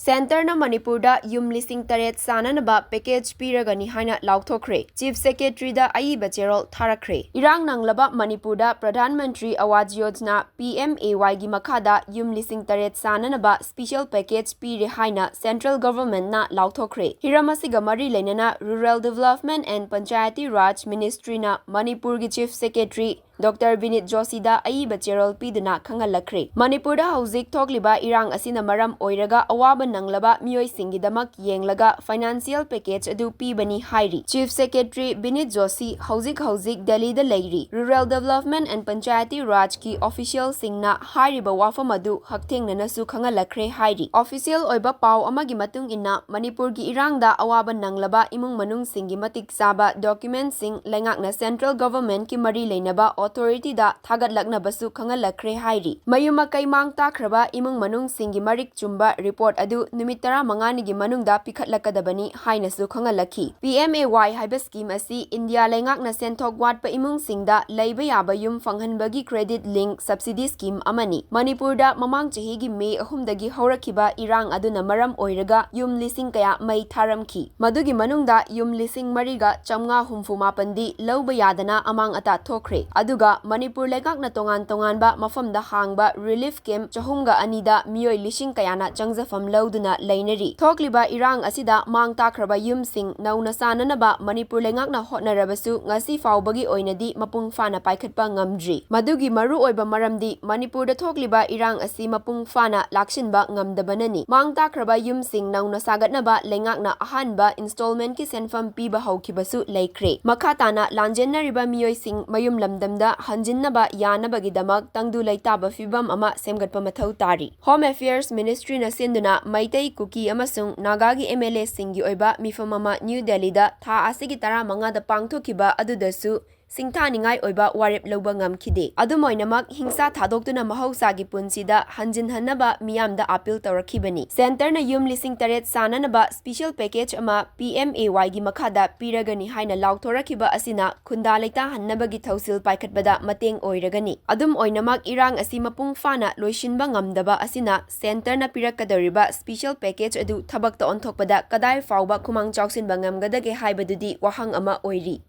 Centerna Manipurda yum Lising taret sananaba package piragani haina Laothokkhre. Chief Secretary da aiba cherol tharakre. Irang nanglaba Manipurda Pradhan Mantri Awaz Yojana PMAY gi makhada yum Lising taret sananaba special package pire haina Central Government na Laothokkhre. Hiramasiga mari lenana Rural Development and Panchayati Raj Ministry na Manipur gi Chief Secretary Dr. Vinit Joshi da aiba cherol piduna khangalakre. Manipur da hauzik thokliba irang asina maram oiraga awaba nanglaba miyoi singidamak yenglaga financial package adu pibani hairi. Chief Secretary Vinit Joshi hauzik Delhi da leiri. Rural Development and Panchayati Raj ki official singna hairiba wafam adu hakthengna su khangalakre hairi. Official oiba pau amagi matung inna Manipur gi irang da awaba nanglaba imung manung singi matik saba documents sing lengakna Central Government ki mari leinaba authority da thagat lakna basu khangalakre hairi. Mayuma kai mang takraba imung manung singi marik chumba report adu numit 15 gi manungda pikhatlakadabani haina su khangalakhi. PMAY haiba scheme asi India lengakna senthok watpa imung singda leiba yaba yum fanghanbagi credit link subsidy scheme amani. Manipurda mamang chahi gi May 3 dagi haurakhiba irang aduna maram oiraga yum lising kaya mai tharamkhi. Madugi manungda yum lising mariga chamnga humfumapandi lauba yadana amang ata thokre. Aduga Manipur lengakna tongan ba mafamda hangba relief camp chahumga anida miyoi lising kayana changjafam lauduna leinari. Thokliba irang asida mang takraba yumsing nauna sananaba Manipur lengakna hotnarabasu ngasi faubagi oinadi mapung fana paikhatpa ngamdri. Madugi maru oiba maramdi Manipur da thokliba irang asi mapung fana lakshinba ngamdabanani. Mang takraba yumsing nauna sagatnaba lengakna ahanba installment ki senfam piba haukibasu leikre. Makhatana lanjennariba miyoi sing mayum lamdamda hanjinnaba yanabagidamak tangdu laitaba fibam ama semgatpa mathau tari. Home Affairs Ministry na sinduna Maitai Kuki amasung Nagagi MLA singi oiba mifam ama New Delhi da tha asigi 15 da pangthokiba adudasu singthaningai oiba warep loba ngamkhide. Adumoinamak hingsa thadoktuna mahausagi punsida hanjinhannaba miyamda appeal tawrakhibani. Center na yum lising taret sananaba special package ama PMAY gi makhada piragani haina Laothokhiba asina khunda leita hannabagi thausil paikhatbada mateng oiragani. Adum oinamak irang asi mapung fana loishinba ngamdaba asina center na pirakadariba special package adu thabakta onthokpada kadai fauba khumang chawsinba ngamgadage haibadudi wahang ama oiri.